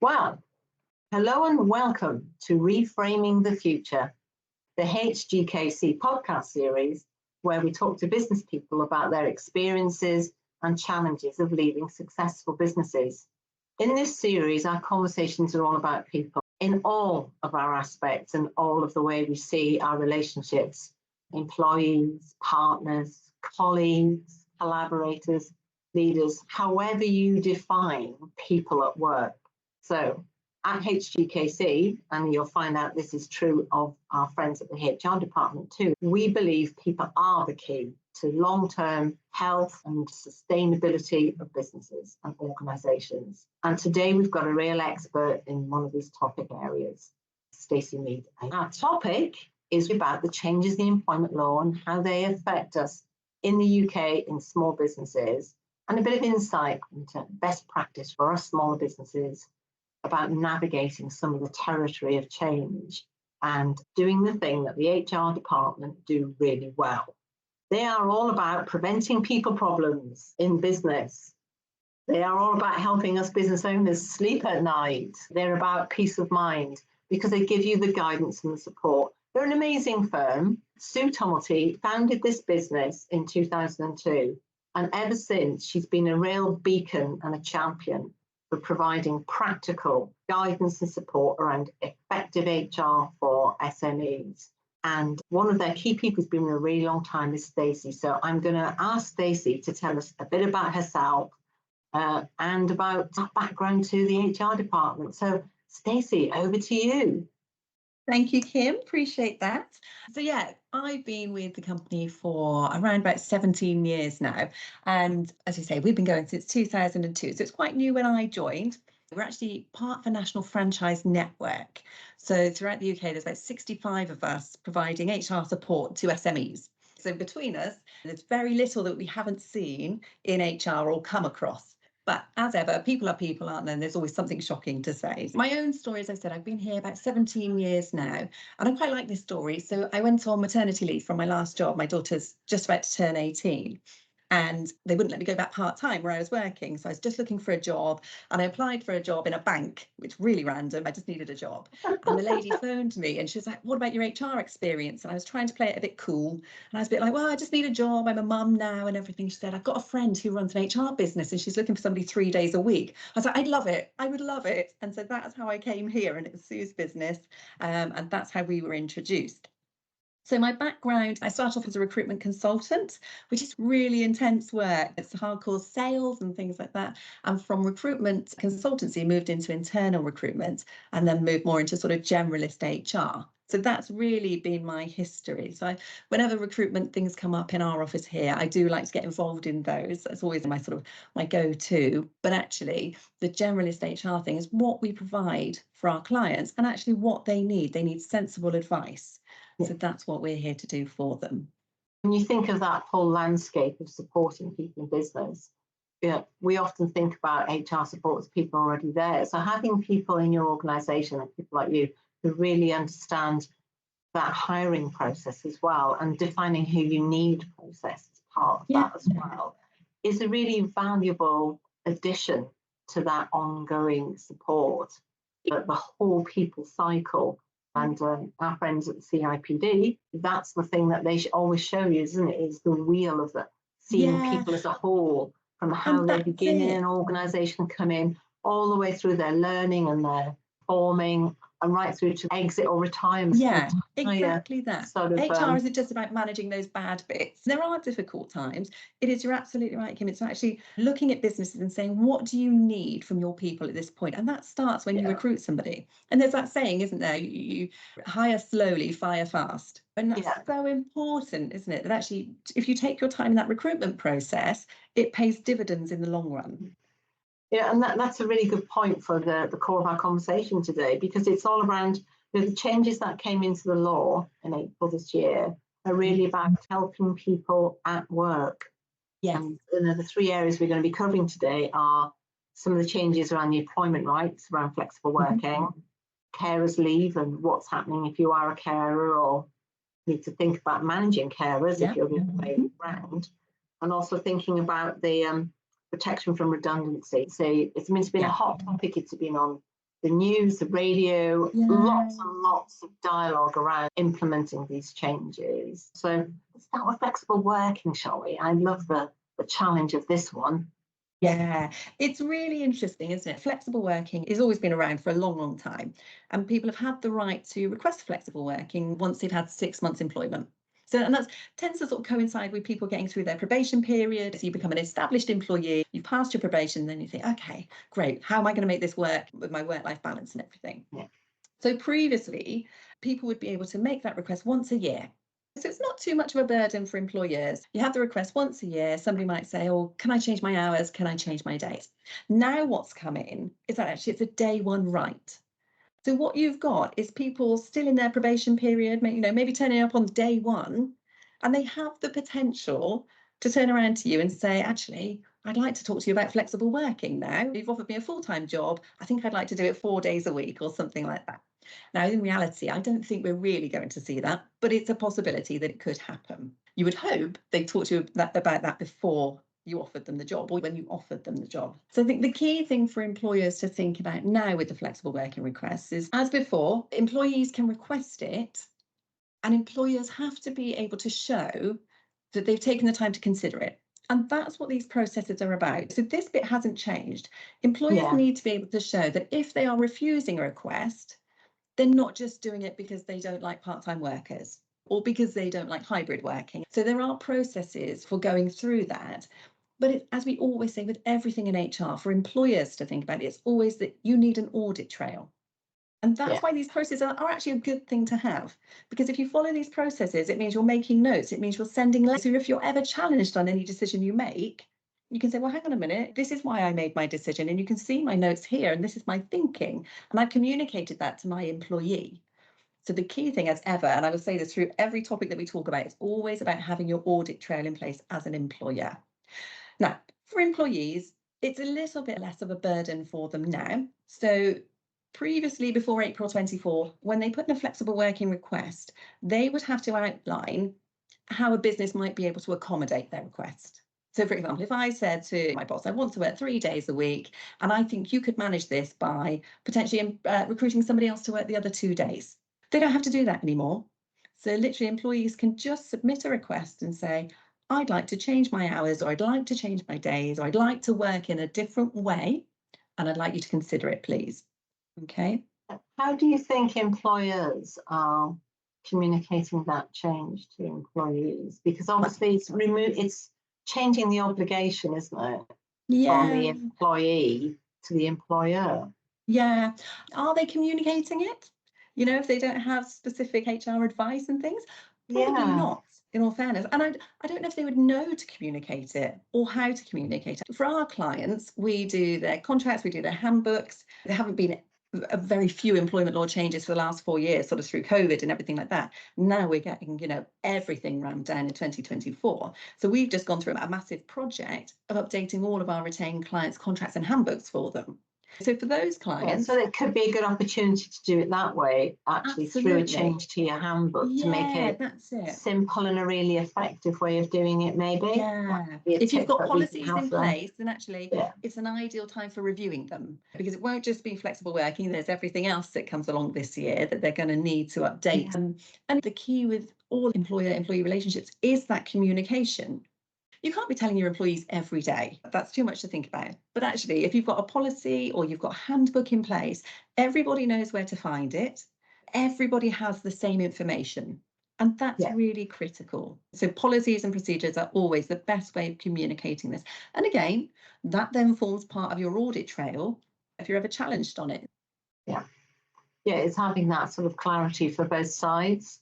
Well, hello and welcome to Reframing the Future, the HGKC podcast series, where we talk to business people about their experiences and challenges of leading successful businesses. In this series, our conversations are all about people in all of our aspects and all of the way we see our relationships, employees, partners, colleagues, collaborators, leaders, however you define people at work. So at HGKC, and you'll find out this is true of our friends at the HR department too, we believe people are the key to long-term health and sustainability of businesses and organisations. And today we've got a real expert in one of these topic areas, Stacey Mead. Our topic is about the changes in employment law and how they affect us in the UK in small businesses, and a bit of insight into best practice for us smaller businesses about navigating some of the territory of change and doing the thing that the HR department do really well. They are all about preventing people problems in business. They are all about helping us business owners sleep at night. They're about peace of mind because they give you the guidance and the support. They're an amazing firm. Sue Tumulty founded this business in 2002, and ever since she's been a real beacon and a champion for providing practical guidance and support around effective HR for SMEs. And one of their key people who's been for a really long time is Stacey. So I'm going to ask Stacey to tell us a bit about herself and about her background to the HR department. So Stacey, over to you. Thank you, Kim. Appreciate that. So yeah, I've been with the company for around about 17 years now. And as you say, we've been going since 2002. So it's quite new when I joined. We're actually part of a national franchise network. So throughout the UK, there's about 65 of us providing HR support to SMEs. So between us, there's very little that we haven't seen in HR or come across. But as ever, people are people, aren't they? And there's always something shocking to say. My own story, as I said, I've been here about 17 years now, and I quite like this story. So I went on maternity leave from my last job. My daughter's just about to turn 18. And they wouldn't let me go back part-time where I was working. So I was just looking for a job, and I applied for a job in a bank, which really random. I just needed a job. And the lady phoned me and she was like, what about your HR experience? And I was trying to play it a bit cool. And I was a bit like, well, I just need a job. I'm a mum now and everything. She said, I've got a friend who runs an HR business and she's looking for somebody 3 days a week. I was like, I'd love it. I would love it. And so that's how I came here, and it was Sue's business. And that's how we were introduced. So my background, I started off as a recruitment consultant, which is really intense work. It's hardcore sales and things like that. And from recruitment consultancy, moved into internal recruitment and then moved more into sort of generalist HR. So that's really been my history. So whenever recruitment things come up in our office here, I do like to get involved in those. That's always my go-to. But actually, the generalist HR thing is what we provide for our clients and actually what they need. They need sensible advice. So that's what we're here to do for them. When you think of that whole landscape of supporting people in business, we often think about HR support as people already there. So having people in your organisation, like people like you, who really understand that hiring process as well and defining who you need process as part of that as well, is a really valuable addition to that ongoing support, the whole people cycle. And our friends at the CIPD, that's the thing that they should always show you, isn't it? Is the wheel of seeing people as a whole, from how they begin in an organisation, come in, all the way through their learning and their forming, and right through to exit or retirement. Yeah, exactly that. HR isn't just about managing those bad bits. There are difficult times. You're absolutely right, Kim. It's actually looking at businesses and saying, what do you need from your people at this point? And that starts when you recruit somebody. And there's that saying, isn't there? You hire slowly, fire fast. And that's so important, isn't it? That actually, if you take your time in that recruitment process, it pays dividends in the long run. Yeah, and that's a really good point for the core of our conversation today, because it's all around the changes that came into the law in April this year are really about helping people at work. Yes. And the three areas we're going to be covering today are some of the changes around the employment rights, around flexible working, carers leave and what's happening if you are a carer or need to think about managing carers if you're the other way around, and also thinking about the protection from redundancy. So it's meant to be a hot topic. It's been on the news, the radio, Yeah. lots and lots of dialogue around implementing these changes. So let's start with flexible working, shall we? I love the challenge of this one. Yeah, it's really interesting, isn't it? Flexible working has always been around for a long, long time, and people have had the right to request flexible working once they've had 6 months employment. So, and that tends to sort of coincide with people getting through their probation period. So you become an established employee, you've passed your probation, then you think, okay, great, how am I going to make this work with my work-life balance and everything? Yeah. So previously, people would be able to make that request once a year. So it's not too much of a burden for employers. You have the request once a year. Somebody might say, oh, can I change my hours? Can I change my days? Now what's come in is that actually it's a day one right. So what you've got is people still in their probation period, maybe turning up on day one, and they have the potential to turn around to you and say, actually, I'd like to talk to you about flexible working now. You've offered me a full-time job. I think I'd like to do it 4 days a week or something like that. Now, in reality, I don't think we're really going to see that, but it's a possibility that it could happen. You would hope they talked to you about that before you offered them the job or when you offered them the job. So I think the key thing for employers to think about now with the flexible working requests is, as before, employees can request it and employers have to be able to show that they've taken the time to consider it. And that's what these processes are about. So this bit hasn't changed. Employers need to be able to show that if they are refusing a request, they're not just doing it because they don't like part-time workers or because they don't like hybrid working. So there are processes for going through that. But as we always say with everything in HR, for employers to think about it, it's always that you need an audit trail. And that's why these processes are actually a good thing to have. Because if you follow these processes, it means you're making notes, it means you're sending letters. So if you're ever challenged on any decision you make, you can say, well, hang on a minute, this is why I made my decision. And you can see my notes here, and this is my thinking. And I've communicated that to my employee. So the key thing as ever, and I will say this through every topic that we talk about, is always about having your audit trail in place as an employer. Now, for employees, it's a little bit less of a burden for them now. So previously, before April 24, when they put in a flexible working request, they would have to outline how a business might be able to accommodate their request. So, for example, if I said to my boss, I want to work 3 days a week, and I think you could manage this by potentially recruiting somebody else to work the other 2 days. They don't have to do that anymore. So literally employees can just submit a request and say, I'd like to change my hours, or I'd like to change my days, or I'd like to work in a different way, and I'd like you to consider it, please. Okay. How do you think employers are communicating that change to employees? Because obviously it's changing the obligation, isn't it? Yeah. From the employee to the employer. Yeah. Are they communicating it? If they don't have specific HR advice and things, probably not, in all fairness. And I don't know if they would know to communicate it or how to communicate it. For our clients, we do their contracts, we do their handbooks. There haven't been a very few employment law changes for the last 4 years, sort of through COVID and everything like that. Now we're getting, everything ramped down in 2024. So we've just gone through a massive project of updating all of our retained clients' contracts and handbooks for them. So for those clients, so it could be a good opportunity to do it that way, actually, through a change to your handbook to make it simple and a really effective way of doing it, maybe. Yeah. If you've got policies in place, then actually it's an ideal time for reviewing them, because it won't just be flexible working. There's everything else that comes along this year that they're going to need to update. And the key with all employer-employee relationships is that communication. You can't be telling your employees every day. That's too much to think about. But actually, if you've got a policy or you've got a handbook in place, everybody knows where to find it. Everybody has the same information. And that's really critical. So policies and procedures are always the best way of communicating this. And again, that then forms part of your audit trail if you're ever challenged on it. Yeah, it's having that sort of clarity for both sides.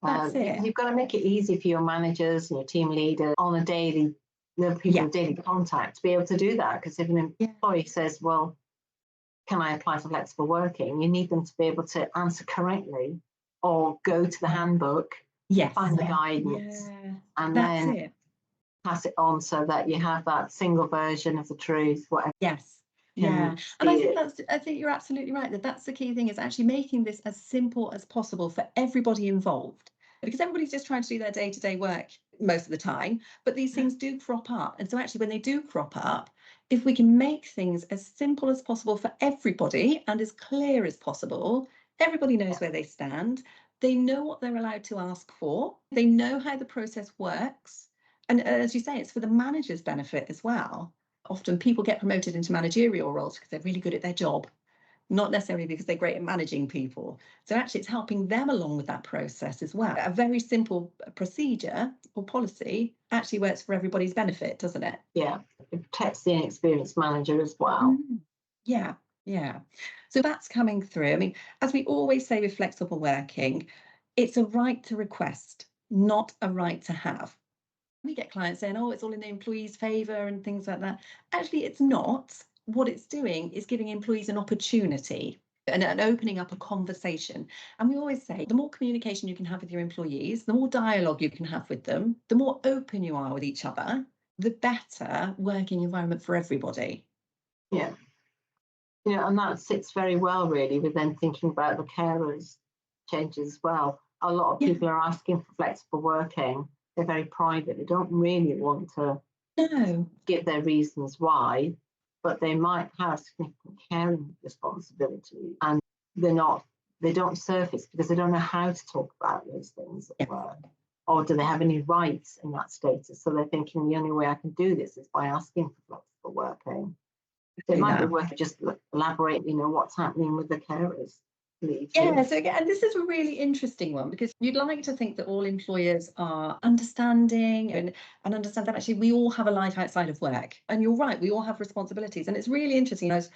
That's it. You've got to make it easy for your managers and your team leaders on a daily, people with daily contact to be able to do that. Because if an employee says, well, can I apply for flexible working? You need them to be able to answer correctly or go to the handbook, find the guidance, and then pass it on so that you have that single version of the truth, whatever. Yeah, and I think you're absolutely right that's the key thing, is actually making this as simple as possible for everybody involved, because everybody's just trying to do their day-to-day work most of the time, but these things do crop up. And so actually when they do crop up, if we can make things as simple as possible for everybody and as clear as possible, everybody knows where they stand. They know what they're allowed to ask for. They know how the process works. And as you say, it's for the manager's benefit as well. Often people get promoted into managerial roles because they're really good at their job, not necessarily because they're great at managing people. So actually it's helping them along with that process as well. A very simple procedure or policy actually works for everybody's benefit, doesn't it? Yeah, it protects the inexperienced manager as well. Yeah, yeah. So that's coming through. I mean, as we always say with flexible working, it's a right to request, not a right to have. We get clients saying, oh, it's all in the employee's favour and things like that. Actually, it's not. What it's doing is giving employees an opportunity and opening up a conversation. And we always say, the more communication you can have with your employees, the more dialogue you can have with them, the more open you are with each other, the better working environment for everybody. Yeah. And that sits very well, really, with then thinking about the carers changes as well. A lot of people are asking for flexible working. They're very private. They don't really want to give their reasons why, but they might have significant caring responsibility, and they don't surface because they don't know how to talk about those things at work. Or do they have any rights in that status? So they're thinking the only way I can do this is by asking for flexible working. So it might be worth just elaborating, what's happening with the carers leave. Yeah, so again, this is a really interesting one because you'd like to think that all employers are understanding and understand that actually we all have a life outside of work. And you're right, we all have responsibilities. And it's really interesting. I was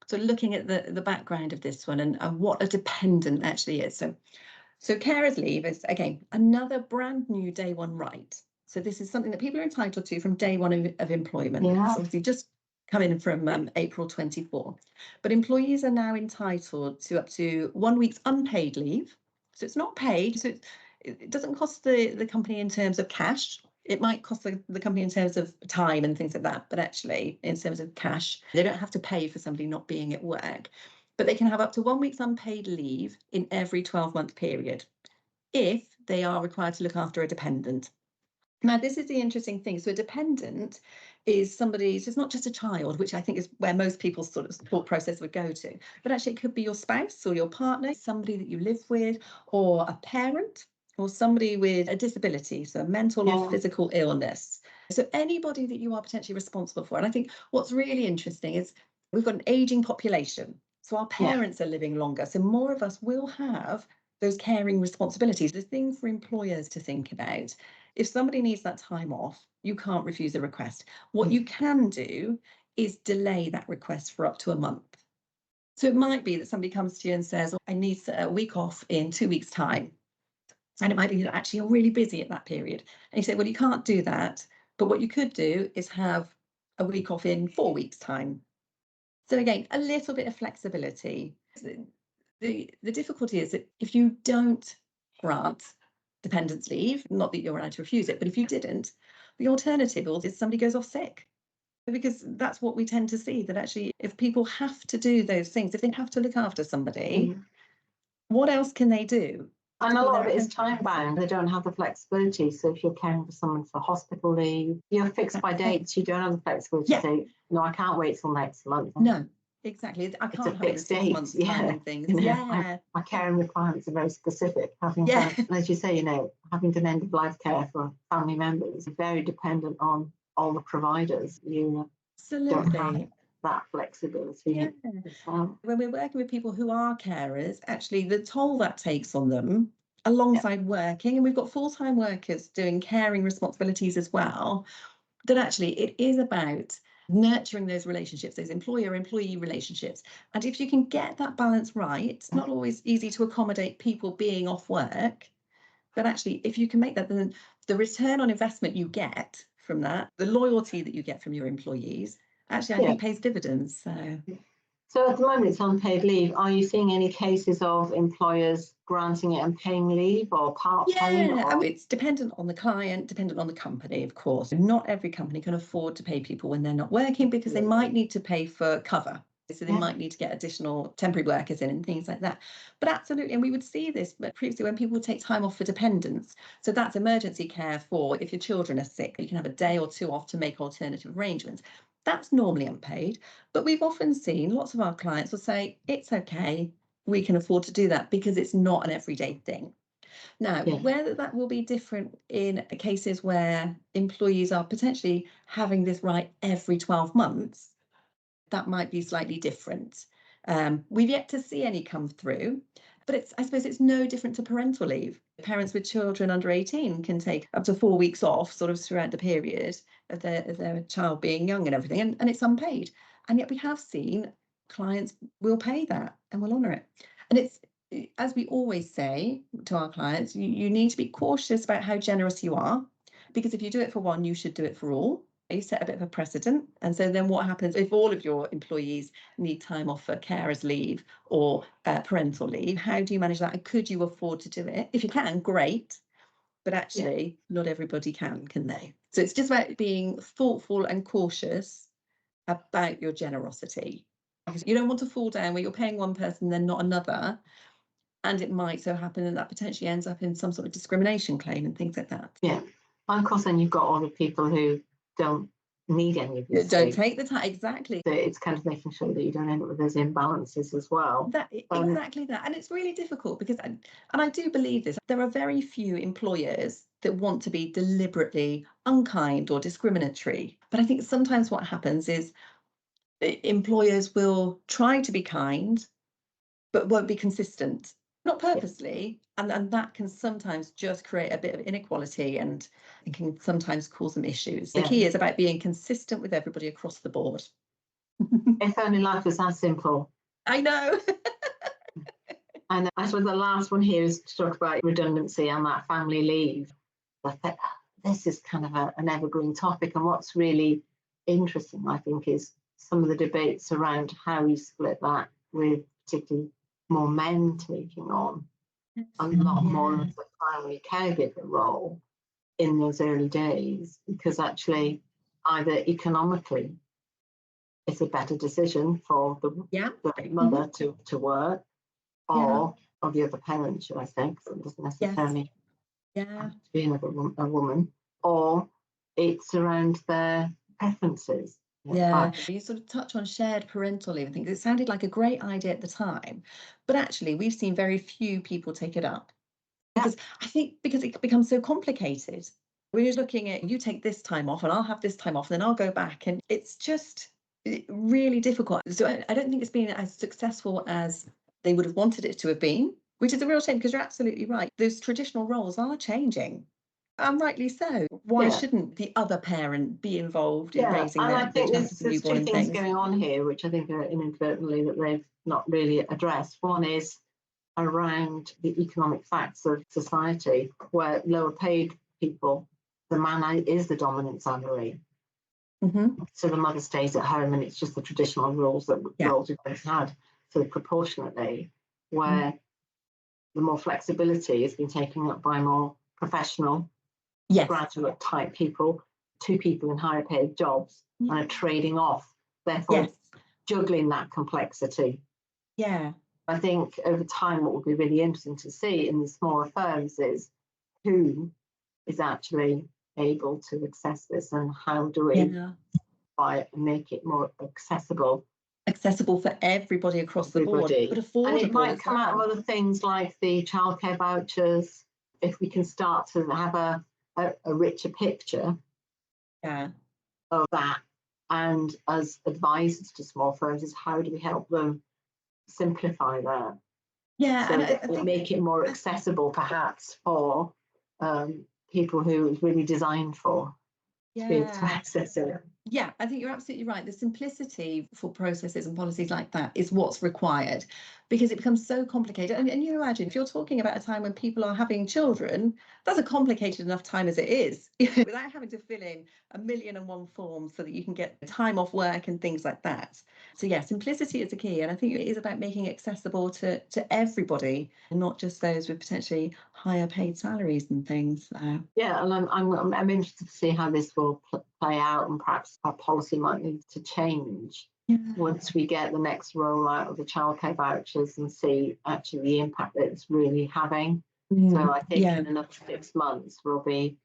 sort of looking at the background of this one and what a dependent actually is. So carers leave is, again, another brand new day one right. So this is something that people are entitled to from day one of employment. Yeah. It's obviously just coming from April 24. But employees are now entitled to up to 1 week's unpaid leave. So it's not paid. So it doesn't cost the company in terms of cash. It might cost the company in terms of time and things like that. But actually, in terms of cash, they don't have to pay for somebody not being at work. But they can have up to 1 week's unpaid leave in every 12-month period if they are required to look after a dependent. Now, this is the interesting thing. So a dependent is somebody, so it's not just a child, which I think is where most people's sort of thought process would go to, but actually it could be your spouse or your partner, somebody that you live with, or a parent, or somebody with a disability, so a mental or physical illness. So anybody that you are potentially responsible for. And I think what's really interesting is we've got an aging population. So our parents are living longer. So more of us will have those caring responsibilities. The thing for employers to think about, if somebody needs that time off, you can't refuse a request. What you can do is delay that request for up to a month. So it might be that somebody comes to you and says, oh, I need a week off in 2 weeks' time. And it might be that actually you're really busy at that period. And you say, well, you can't do that. But what you could do is have a week off in 4 weeks' time. So again, a little bit of flexibility. The difficulty is that if you don't grant dependence leave, not that you're allowed to refuse it, but if you didn't, the alternative is somebody goes off sick. Because that's what we tend to see, that actually if people have to do those things, if they have to look after somebody, what else can they do? And a lot of it is time bound. They don't have the flexibility. So if you're caring for someone for hospital leave, you're fixed by dates. You don't have the flexibility to say, no, I can't wait till next month. No, exactly. I can't have it in 6 months time and things. My caring requirements are very specific. Having done, as you say, having done end of life care for family members, very dependent on all the providers. You don't have that flexibility. When we're working with people who are carers, actually the toll that takes on them alongside working, and we've got full-time workers doing caring responsibilities as well, that actually it is about nurturing those relationships, those employer-employee relationships. And if you can get that balance right, it's not always easy to accommodate people being off work, but actually if you can make that, then the return on investment you get from that, the loyalty that you get from your employees, actually I think pays dividends. So at the moment it's unpaid leave. Are you seeing any cases of employers granting it and paying leave or part-time? I mean, it's dependent on the client, dependent on the company, of course. Not every company can afford to pay people when they're not working because they might need to pay for cover. So they might need to get additional temporary workers in and things like that. But absolutely, and we would see this previously when people would take time off for dependents. So that's emergency care for if your children are sick, you can have a day or two off to make alternative arrangements. That's normally unpaid, but we've often seen lots of our clients will say, it's okay, we can afford to do that because it's not an everyday thing. Now, Yeah. whether that will be different in cases where employees are potentially having this right every 12 months, that might be slightly different. We've yet to see any come through, but I suppose it's no different to parental leave. Parents with children under 18 can take up to 4 weeks off sort of throughout the period of their child being young and everything, and it's unpaid. And yet we have seen clients will pay that and will honour it. And it's, as we always say to our clients, you need to be cautious about how generous you are, because if you do it for one, you should do it for all. You set a bit of a precedent. And so then what happens if all of your employees need time off for carers leave or parental leave? How do you manage that? And could you afford to do it? If you can, great. But actually, not everybody can they? So it's just about being thoughtful and cautious about your generosity. Because you don't want to fall down where you're paying one person, then not another. And it might so happen that potentially ends up in some sort of discrimination claim and things like that. Yeah. And of course, then you've got all the people who don't need any of this. Don't take the time. Exactly. So it's kind of making sure that you don't end up with those imbalances as well. Exactly that. And it's really difficult because, and I do believe this, there are very few employers that want to be deliberately unkind or discriminatory. But I think sometimes what happens is employers will try to be kind, but won't be consistent. Not purposely, and that can sometimes just create a bit of inequality and it can sometimes cause some issues. The key is about being consistent with everybody across the board. If only life was that simple. I know. And I suppose the last one here is to talk about redundancy and that family leave. I think this is kind of an evergreen topic, and what's really interesting, I think, is some of the debates around how you split that, with particularly more men taking on a lot more of the primary caregiver role in those early days, because actually either economically it's a better decision for the mother to work, or the other parent, should I say, because it doesn't necessarily have to be a woman, or it's around their preferences. You sort of touch on shared parental leave. I think it sounded like a great idea at the time, but actually we've seen very few people take it up because I think because it becomes so complicated. We're looking at, you take this time off and I'll have this time off, and then I'll go back, and it's just really difficult. So I don't think it's been as successful as they would have wanted it to have been, which is a real shame, because you're absolutely right. Those traditional roles are changing. And rightly so. Why shouldn't the other parent be involved in raising their child and there's newborn two and things things? going on here, which I think are inadvertently that they've not really addressed. One is around the economic facts of society, where lower paid people, the man is the dominant salary. So the mother stays at home, and it's just the traditional roles that roles we've always had. So proportionately, where the more flexibility has been taken up by more professional, graduate type people, two people in higher paid jobs, and are trading off, therefore juggling that complexity. I think over time what would be really interesting to see in the smaller firms is who is actually able to access this, and how do we make it more accessible for everybody across the board, but affordable. And it might come out of other things like the childcare vouchers, if we can start to have a richer picture of that. And as advisors to small firms, is how do we help them simplify that? So that will make it more accessible, perhaps, for people who it's really designed for to be able to access it. I think you're absolutely right. The simplicity for processes and policies like that is what's required, because it becomes so complicated. And you imagine, if you're talking about a time when people are having children, that's a complicated enough time as it is, without having to fill in 1,000,001 forms so that you can get time off work and things like that. So simplicity is the key. And I think it is about making it accessible to everybody, and not just those with potentially higher paid salaries and things. And I'm interested to see how this will play out, and perhaps our policy might need to change once we get the next rollout of the childcare vouchers and see actually the impact that it's really having. So I think in another 6 months we'll be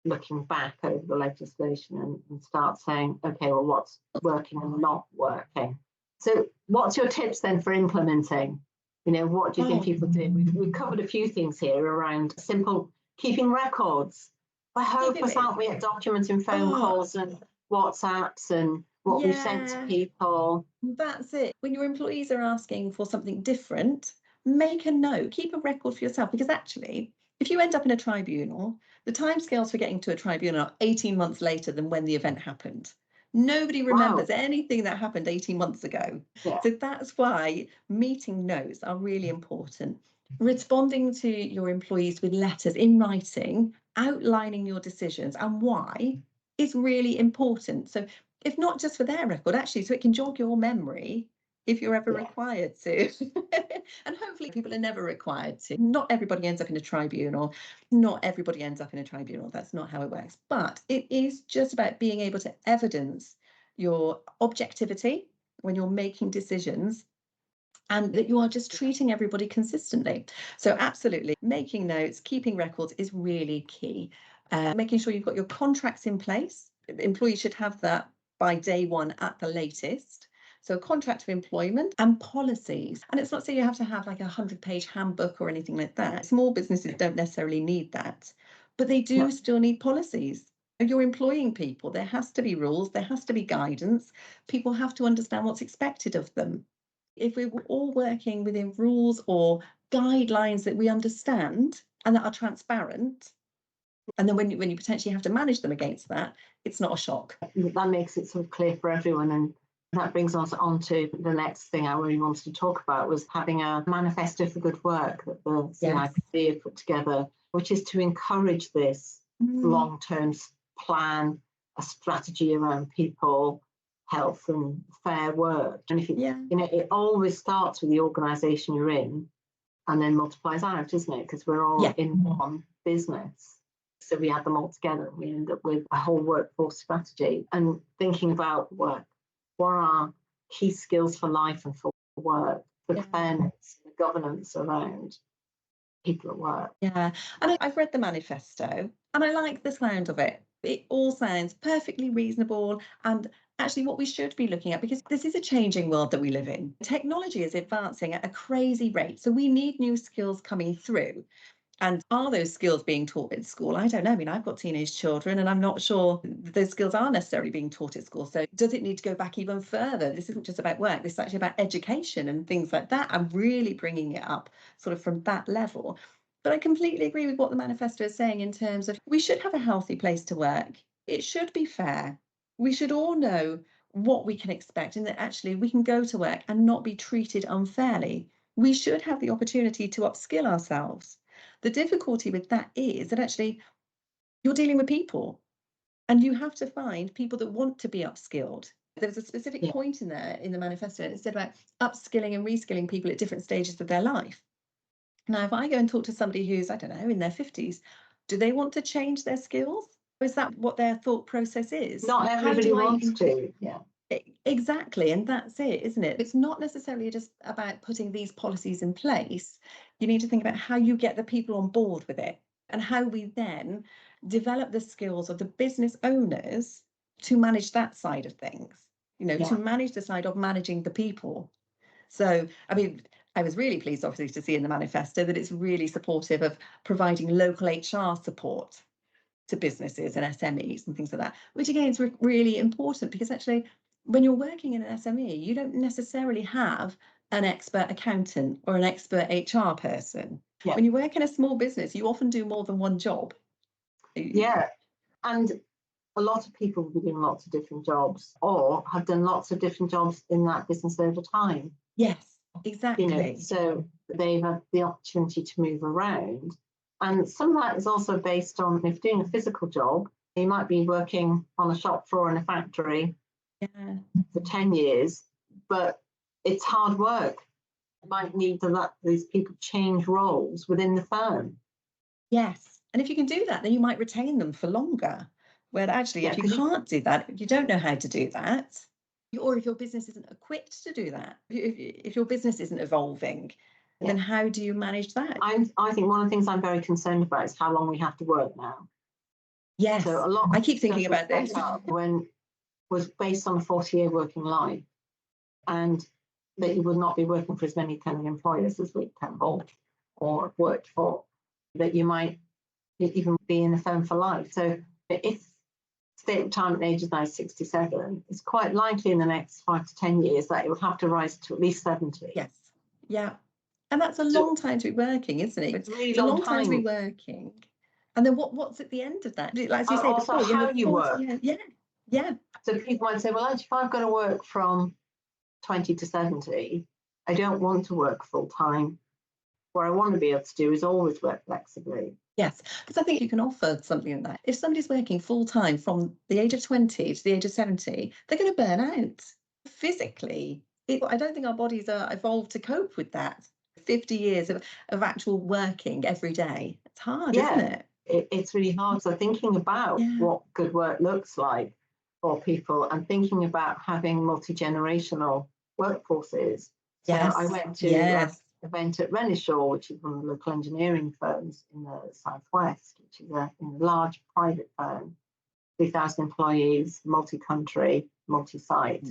looking back over the legislation and start saying, okay, well, what's working and not working? So what's your tips then for implementing? What do you think people do? We've covered a few things here around simple keeping records. We're hopeless, aren't we, at documenting phone calls and WhatsApps and what we've sent to people? That's it. When your employees are asking for something different, make a note, keep a record for yourself, because actually, if you end up in a tribunal, the timescales for getting to a tribunal are 18 months later than when the event happened. Nobody remembers anything that happened 18 months ago. Yeah. So that's why meeting notes are really important. Responding to your employees with letters in writing, outlining your decisions and why is really important. So if not just for their record, actually, so it can jog your memory if you're ever required to. And hopefully people are never required to. Not everybody ends up in a tribunal. Not everybody ends up in a tribunal. That's not how it works. But it is just about being able to evidence your objectivity when you're making decisions, and that you are just treating everybody consistently. So absolutely, making notes, keeping records is really key. Making sure you've got your contracts in place. Employees should have that by day one at the latest. So a contract of employment and policies. And it's not so you have to have like a 100-page handbook or anything like that. Small businesses don't necessarily need that, but they do still need policies. You're employing people. There has to be rules. There has to be guidance. People have to understand what's expected of them. If we were all working within rules or guidelines that we understand and that are transparent, and then when you potentially have to manage them against that, it's not a shock. That makes it sort of clear for everyone. And that brings us on to the next thing I really wanted to talk about, was having a manifesto for good work that the CIPD have put together, which is to encourage this long-term plan, a strategy around people, health and fair work. And if it always starts with the organisation you're in and then multiplies out, isn't it? Because we're all in one business. So we add them all together and we end up with a whole workforce strategy. And thinking about work, what are key skills for life and for work, for fairness, the governance around people at work. Yeah, and I've read the manifesto and I like the sound of it. It all sounds perfectly reasonable and actually what we should be looking at, because this is a changing world that we live in. Technology is advancing at a crazy rate, so we need new skills coming through. And are those skills being taught at school? I don't know. I mean, I've got teenage children and I'm not sure those skills are necessarily being taught at school. So does it need to go back even further? This isn't just about work. This is actually about education and things like that. I'm really bringing it up sort of from that level. But I completely agree with what the manifesto is saying in terms of we should have a healthy place to work. It should be fair. We should all know what we can expect and that actually we can go to work and not be treated unfairly. We should have the opportunity to upskill ourselves. The difficulty with that is that actually you're dealing with people and you have to find people that want to be upskilled. There's a specific point in there in the manifesto, and it said about upskilling and reskilling people at different stages of their life. Now, if I go and talk to somebody who's, I don't know, in their 50s, do they want to change their skills? Is that what their thought process is? Not everybody wants to. Exactly. And that's it, isn't it? It's not necessarily just about putting these policies in place. You need to think about how you get the people on board with it and how we then develop the skills of the business owners to manage that side of things, to manage the side of managing the people. So, I mean, I was really pleased, obviously, to see in the manifesto that it's really supportive of providing local HR support to businesses and SMEs and things like that, which again is really important, because actually when you're working in an SME, you don't necessarily have an expert accountant or an expert HR person. When you work in a small business, you often do more than one job. And a lot of people will be doing lots of different jobs or have done lots of different jobs in that business over time. Yes, exactly. So they've had the opportunity to move around. And some of that is also based on, if doing a physical job, you might be working on a shop floor in a factory for 10 years, but it's hard work. You might need to let these people change roles within the firm. Yes. And if you can do that, then you might retain them for longer. Where actually, if you can't do that, if you don't know how to do that, or if your business isn't equipped to do that, if your business isn't evolving, then how do you manage that? I think one of the things I'm very concerned about is how long we have to work now. Yes, So a lot I of keep thinking stuff about was this. set up when was based on a 40-year working life, and that you would not be working for as many kind of employers as we can or worked for, that you might even be in a firm for life. So if state retirement age is now 67, it's quite likely in the next 5 to 10 years that it will have to rise to at least 70. Yes, yeah. And that's a So long time to be working, isn't it? it's a really It's a long long time to be time. working. And then what's at the end of that? Like as you And say also before, how you 40 work. years. Yeah, yeah, So people might say, well, actually, if I've got to work from 20 to 70, I don't want to work full time. What I want to be able to do is always work flexibly. yes. Because I think you can offer something like that. If somebody's working full time from the age of 20 to the age of 70, they're going to burn out physically. I don't think our bodies are evolved to cope with that. 50 years of actual working every day. It's hard, isn't Yeah, it? it's really hard. So thinking about Yeah. what good work looks like for people and thinking about having multi-generational workforces. So I Yes. went to an Yes. event at Renishaw, which is one of the local engineering firms in the southwest, which is a large private firm, 3,000 employees, multi-country, multi-site.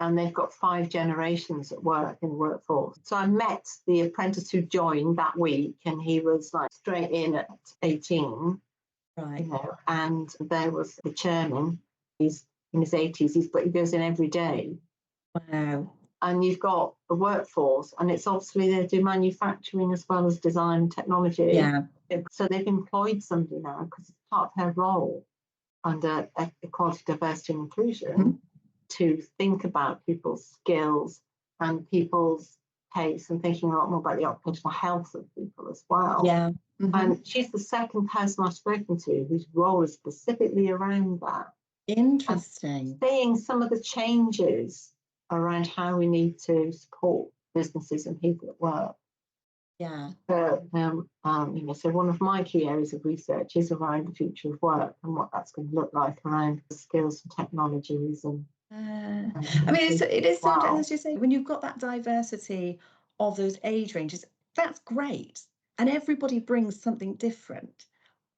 And they've got 5 generations at work in the workforce. So I met the apprentice who joined that week, and he was like straight in at 18, Right. and there was the chairman. He's in his 80s, but he goes in every day. Wow. And you've got a workforce, and it's obviously they do manufacturing as well as design and technology. Yeah. So they've employed somebody now because it's part of her role under equality, diversity, and inclusion. Mm-hmm. To think about people's skills and people's pace and thinking a lot more about the occupational health of people as well. Yeah. Mm-hmm. And she's the second person I've spoken to whose role is specifically around that. Interesting. And seeing some of the changes around how we need to support businesses and people at work. Yeah. So one of my key areas of research is around the future of work and what that's going to look like around the skills and technologies and I mean, it is so, wow. as you say, when you've got that diversity of those age ranges, that's great. And everybody brings something different,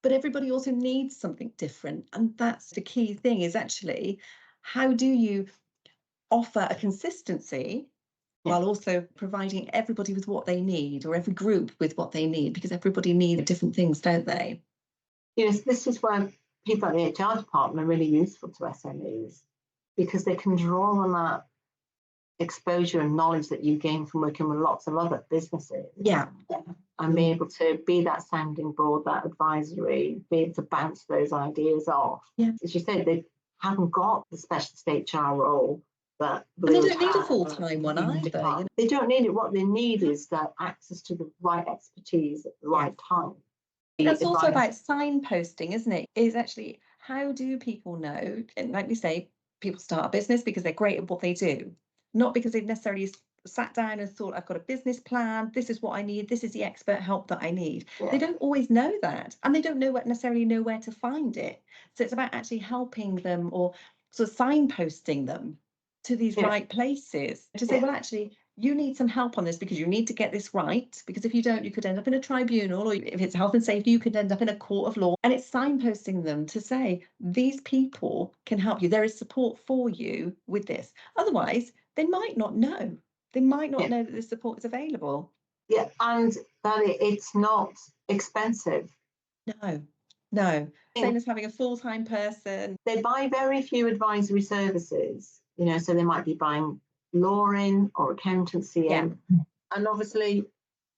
but everybody also needs something different. And that's the key thing is actually, how do you offer a consistency while also providing everybody with what they need, or every group with what they need, because everybody needs different things, don't they? Yes, this is where people at the HR department are really useful to SMEs because they can draw on that exposure and knowledge that you gain from working with lots of other businesses. Yeah. And be able to be that sounding board, that advisory, be able to bounce those ideas off. Yeah. As you said, they haven't got the specialist HR role that and they don't need a full-time one either. They don't need it. What they need is that access to the right expertise at the right time. That's also about signposting, isn't it? Is actually, how do people know? And like we say, people start a business because they're great at what they do, not because they've necessarily sat down and thought, I've got a business plan, this is what I need, this is the expert help that I need. They don't always know that, and they don't necessarily know where to find it. So it's about actually helping them, or sort of signposting them to these right places to say, well, actually, you need some help on this because you need to get this right. Because if you don't, you could end up in a tribunal, or if it's health and safety, you could end up in a court of law. And it's signposting them to say, these people can help you. There is support for you with this. Otherwise, they might not know. They might not know that this support is available. Yeah, and that it's not expensive. No. Same as having a full-time person. They buy very few advisory services, so they might be buying law in or accountancy in. And obviously,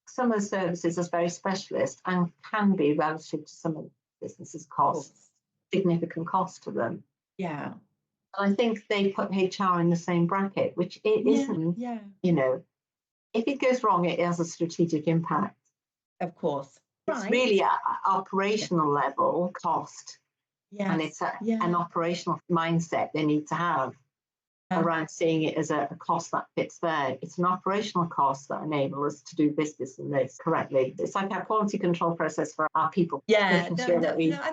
some of the services are very specialist and can be relative to some of the businesses' costs, significant cost to them. Yeah. And I think they put HR in the same bracket, which it isn't. Yeah. If it goes wrong, it has a strategic impact. Of course. It's really at operational level cost. And it's an operational mindset they need to have around seeing it as a cost that fits there. It's an operational cost that enables us to do business and this correctly. It's like our quality control process for our people. I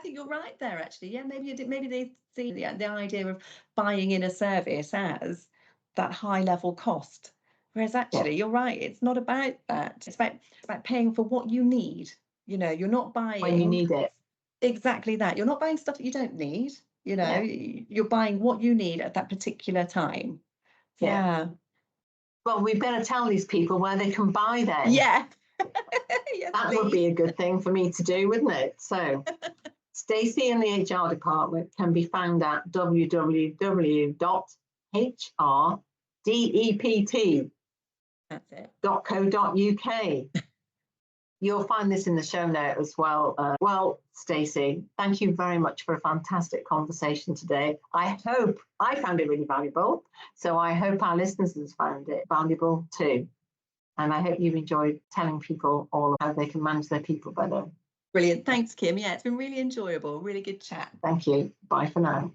think you're right there, actually. Yeah, maybe they see the idea of buying in a service as that high level cost. Whereas actually, you're right, it's not about that. It's about paying for what you need. You're not buying when you need it. Exactly that. You're not buying stuff that you don't need, Yeah. you're buying what you need at that particular time. Yeah. Yeah. Well, we better tell these people where they can buy then. Yeah. Yes, That would be a good thing for me to do, wouldn't it? So Stacey in the HR department can be found at That's it. www.hept.co.uk. You'll find this in the show note as well. Well, Stacey, thank you very much for a fantastic conversation today. I hope I found it really valuable. So I hope our listeners have found it valuable too. And I hope you've enjoyed telling people all how they can manage their people better. Brilliant. Thanks, Kim. Yeah, it's been really enjoyable. Really good chat. Thank you. Bye for now.